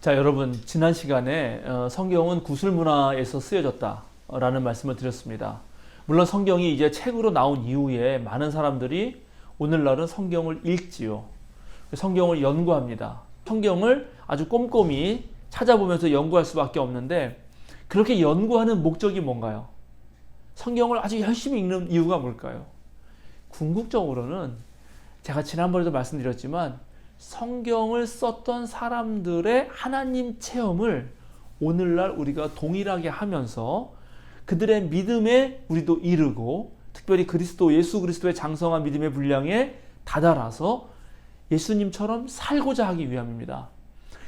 자, 여러분, 지난 시간에 성경은 구술 문화에서 쓰여졌다 라는 말씀을 드렸습니다. 물론 성경이 이제 책으로 나온 이후에 많은 사람들이 오늘날은 성경을 읽지요. 성경을 연구합니다. 성경을 아주 꼼꼼히 찾아보면서 연구할 수밖에 없는데, 그렇게 연구하는 목적이 뭔가요? 성경을 아주 열심히 읽는 이유가 뭘까요? 궁극적으로는 제가 지난번에도 말씀드렸지만 성경을 썼던 사람들의 하나님 체험을 오늘날 우리가 동일하게 하면서 그들의 믿음에 우리도 이르고, 특별히 예수 그리스도의 장성한 믿음의 분량에 다다라서 예수님처럼 살고자 하기 위함입니다.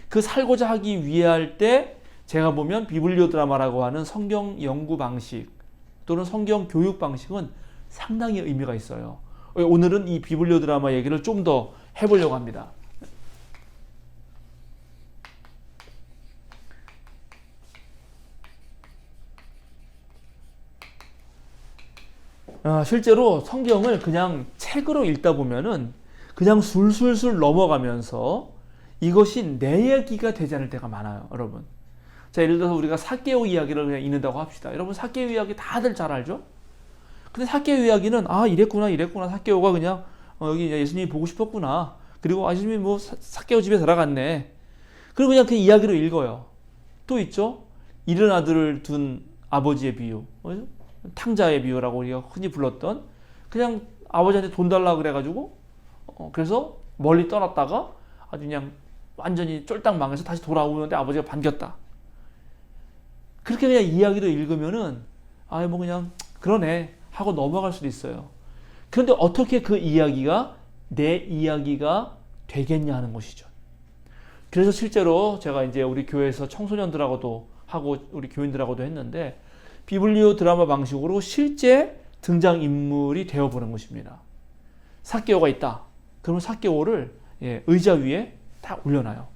그 살고자 하기 위할 때 제가 보면 비블리오 드라마라고 하는 성경 연구 방식 또는 성경 교육 방식은 상당히 의미가 있어요. 오늘은 이 비블리오 드라마 얘기를 좀 더 해보려고 합니다. 실제로 성경을 그냥 책으로 읽다 보면은 그냥 술술술 넘어가면서 이것이 내 얘기가 되지 않을 때가 많아요, 여러분. 자, 예를 들어서 우리가 삭개오 이야기를 그냥 읽는다고 합시다. 여러분, 삭개오 이야기 다들 잘 알죠? 근데 삭개오 이야기는 이랬구나. 삭개오가 그냥 여기 예수님이 보고 싶었구나. 그리고 예수님이 뭐 삭개오 집에 들어갔네. 그리고 그냥 그 이야기로 읽어요. 또 있죠? 잃은 아들을 둔 아버지의 비유. 탕자의 비유라고 우리가 흔히 불렀던, 그냥 아버지한테 돈 달라고 그래가지고 그래서 멀리 떠났다가 아주 그냥 완전히 쫄딱 망해서 다시 돌아오는데 아버지가 반겼다. 그렇게 그냥 이야기로 읽으면은 뭐 그냥 그러네 하고 넘어갈 수도 있어요. 그런데 어떻게 그 이야기가 내 이야기가 되겠냐 하는 것이죠. 그래서 실제로 제가 이제 우리 교회에서 청소년들하고도 하고 우리 교인들하고도 했는데, 비블리오 드라마 방식으로 실제 등장인물이 되어보는 것입니다. 삭개오가 있다. 그러면 삭개오를 의자 위에 딱 올려놔요.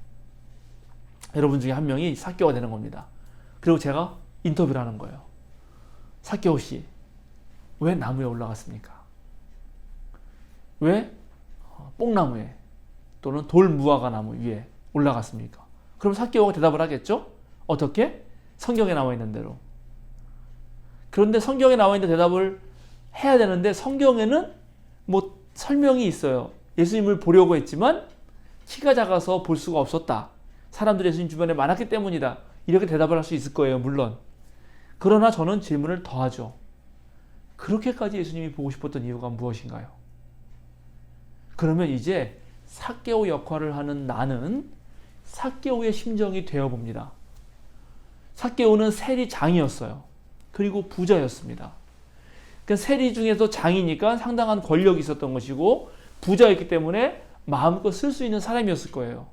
여러분 중에 한 명이 삭개오가 되는 겁니다. 그리고 제가 인터뷰를 하는 거예요. 삭개오 씨, 왜 나무에 올라갔습니까? 왜 뽕나무에 또는 돌무화과 나무 위에 올라갔습니까? 그럼 삭개오가 대답을 하겠죠? 어떻게? 성경에 나와 있는 대로. 그런데 성경에 나와 있는 대답을 해야 되는데 성경에는 뭐 설명이 있어요. 예수님을 보려고 했지만 키가 작아서 볼 수가 없었다. 사람들이 예수님 주변에 많았기 때문이다. 이렇게 대답을 할 수 있을 거예요, 물론. 그러나 저는 질문을 더하죠. 그렇게까지 예수님이 보고 싶었던 이유가 무엇인가요? 그러면 이제 삭개오 역할을 하는 나는 삭개오의 심정이 되어봅니다. 삭개오는 세리장이었어요. 그리고 부자였습니다. 그러니까 세리 중에서 장이니까 상당한 권력이 있었던 것이고 부자였기 때문에 마음껏 쓸 수 있는 사람이었을 거예요.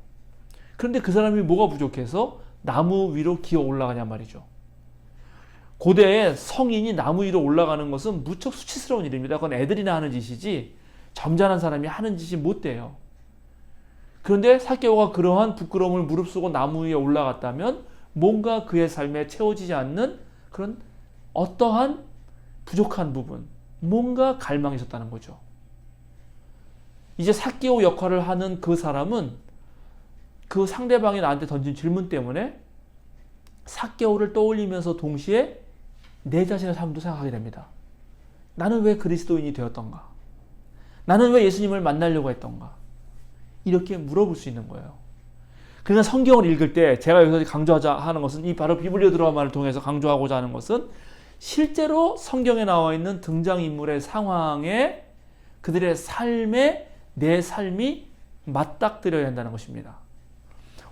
그런데 그 사람이 뭐가 부족해서 나무 위로 기어 올라가냔 말이죠. 고대에 성인이 나무 위로 올라가는 것은 무척 수치스러운 일입니다. 그건 애들이나 하는 짓이지 점잖은 사람이 하는 짓이 못 돼요. 그런데 삭개오가 그러한 부끄러움을 무릅쓰고 나무 위에 올라갔다면 뭔가 그의 삶에 채워지지 않는 그런 어떠한 부족한 부분, 뭔가 갈망이 있었다는 거죠. 이제 삭개오 역할을 하는 그 사람은 그 상대방이 나한테 던진 질문 때문에 삭개오를 떠올리면서 동시에 내 자신의 삶도 생각하게 됩니다. 나는 왜 그리스도인이 되었던가? 나는 왜 예수님을 만나려고 했던가? 이렇게 물어볼 수 있는 거예요. 그러니까 성경을 읽을 때 제가 여기서 강조하자 하는 것은, 이 바로 비블리오 드라마를 통해서 강조하고자 하는 것은, 실제로 성경에 나와 있는 등장인물의 상황에 그들의 삶에 내 삶이 맞닥뜨려야 한다는 것입니다.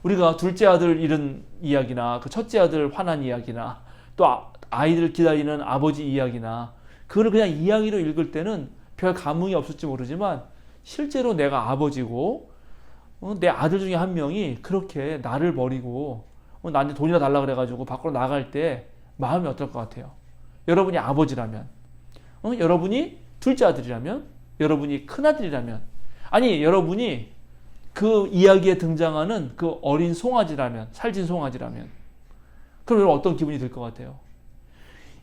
우리가 둘째 아들 잃은 이야기나 그 첫째 아들 화난 이야기나 또 아이들 기다리는 아버지 이야기나 그걸 그냥 이야기로 읽을 때는 별 감흥이 없을지 모르지만, 실제로 내가 아버지고 내 아들 중에 한 명이 그렇게 나를 버리고 나한테 돈이나 달라 그래가지고 밖으로 나갈 때 마음이 어떨 것 같아요? 여러분이 아버지라면, 여러분이 둘째 아들이라면, 여러분이 큰아들이라면, 아니 여러분이 그 이야기에 등장하는 그 어린 송아지라면, 살찐 송아지라면, 그럼 여러분 어떤 기분이 들 것 같아요?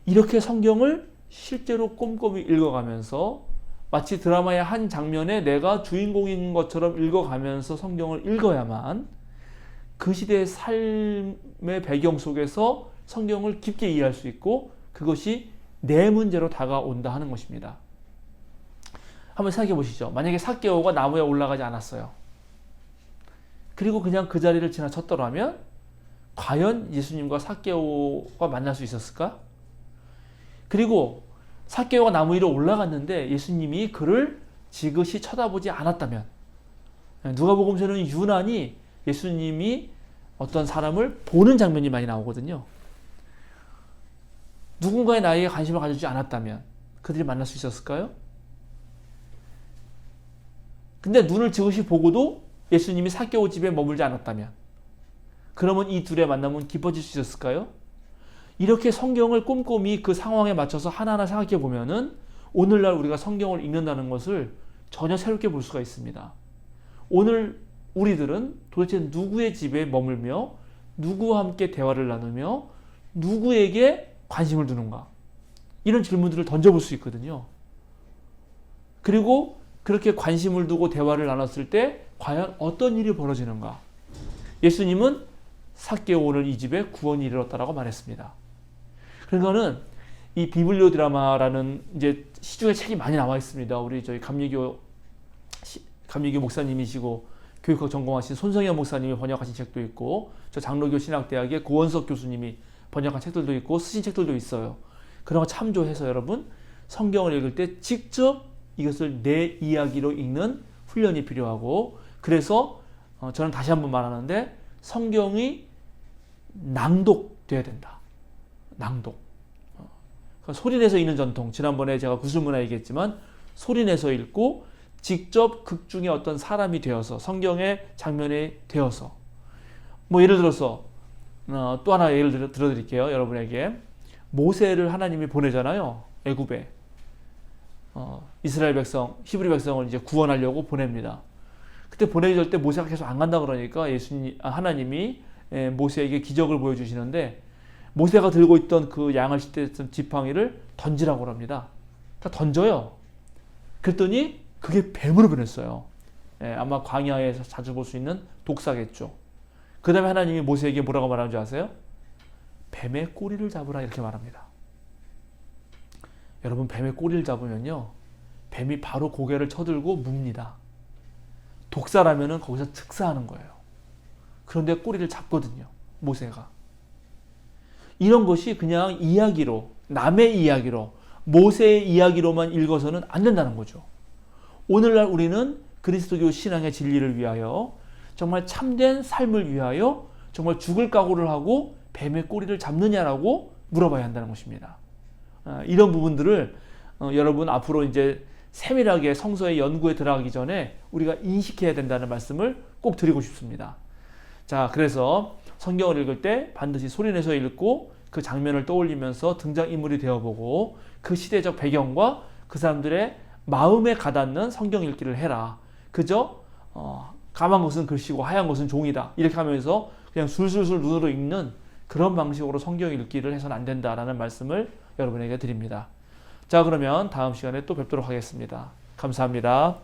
이렇게 성경을 실제로 꼼꼼히 읽어가면서 마치 드라마의 한 장면에 내가 주인공인 것처럼 읽어가면서 성경을 읽어야만 그 시대의 삶의 배경 속에서 성경을 깊게 이해할 수 있고 그것이 내 문제로 다가온다 하는 것입니다. 한번 생각해 보시죠. 만약에 삭개오가 나무에 올라가지 않았어요. 그리고 그냥 그 자리를 지나쳤더라면 과연 예수님과 삭개오가 만날 수 있었을까? 그리고 삭개오가 나무 위로 올라갔는데 예수님이 그를 지그시 쳐다보지 않았다면, 누가복음서는 유난히 예수님이 어떤 사람을 보는 장면이 많이 나오거든요. 누군가의 나이에 관심을 가지지 않았다면 그들이 만날 수 있었을까요? 근데 눈을 지그시 보고도 예수님이 삭개오 집에 머물지 않았다면, 그러면 이 둘의 만남은 깊어질 수 있었을까요? 이렇게 성경을 꼼꼼히 그 상황에 맞춰서 하나하나 생각해 보면은 오늘날 우리가 성경을 읽는다는 것을 전혀 새롭게 볼 수가 있습니다. 오늘 우리들은 도대체 누구의 집에 머물며 누구와 함께 대화를 나누며 누구에게 관심을 두는가? 이런 질문들을 던져볼 수 있거든요. 그리고 그렇게 관심을 두고 대화를 나눴을 때 과연 어떤 일이 벌어지는가? 예수님은 삭개오 오늘 이 집에 구원이 이르렀다라고 말했습니다. 그러니까는 이 비블리오 드라마라는 이제 시중에 책이 많이 나와 있습니다. 우리 저희 감리교 목사님이시고 교육학 전공하신 손성현 목사님이 번역하신 책도 있고, 저 장로교 신학대학의 고원석 교수님이 번역한 책들도 있고 쓰신 책들도 있어요. 그런 거 참조해서 여러분 성경을 읽을 때 직접 이것을 내 이야기로 읽는 훈련이 필요하고, 그래서 저는 다시 한번 말하는데 성경이 낭독돼야 된다. 낭독. 소리내서 읽는 전통, 지난번에 제가 구술문화 얘기했지만 소리내서 읽고 직접 극 중에 어떤 사람이 되어서 성경의 장면이 되어서, 뭐 예를 들어서 또 하나 예를 들어드릴게요. 여러분에게 모세를 하나님이 보내잖아요. 애굽에 이스라엘 백성, 히브리 백성을 이제 구원하려고 보냅니다. 그때 보내줄 때 모세가 계속 안 간다 그러니까 하나님이 모세에게 기적을 보여주시는데, 모세가 들고 있던 그 양을 씻던 지팡이를 던지라고 합니다. 다 던져요. 그랬더니 그게 뱀으로 변했어요. 아마 광야에서 자주 볼 수 있는 독사겠죠. 그 다음에 하나님이 모세에게 뭐라고 말하는지 아세요? 뱀의 꼬리를 잡으라 이렇게 말합니다. 여러분, 뱀의 꼬리를 잡으면요, 뱀이 바로 고개를 쳐들고 뭅니다. 독사라면은 거기서 특사하는 거예요. 그런데 꼬리를 잡거든요, 모세가. 이런 것이 그냥 이야기로, 남의 이야기로, 모세의 이야기로만 읽어서는 안 된다는 거죠. 오늘날 우리는 그리스도교 신앙의 진리를 위하여, 정말 참된 삶을 위하여 정말 죽을 각오를 하고 뱀의 꼬리를 잡느냐라고 물어봐야 한다는 것입니다. 이런 부분들을 여러분 앞으로 이제 세밀하게 성서의 연구에 들어가기 전에 우리가 인식해야 된다는 말씀을 꼭 드리고 싶습니다. 자, 그래서 성경을 읽을 때 반드시 소리내서 읽고 그 장면을 떠올리면서 등장인물이 되어보고 그 시대적 배경과 그 사람들의 마음에 가닿는 성경 읽기를 해라. 그저 까만 것은 글씨고 하얀 것은 종이다, 이렇게 하면서 그냥 술술술 눈으로 읽는 그런 방식으로 성경 읽기를 해서는 안 된다라는 말씀을 여러분에게 드립니다. 자, 그러면 다음 시간에 또 뵙도록 하겠습니다. 감사합니다.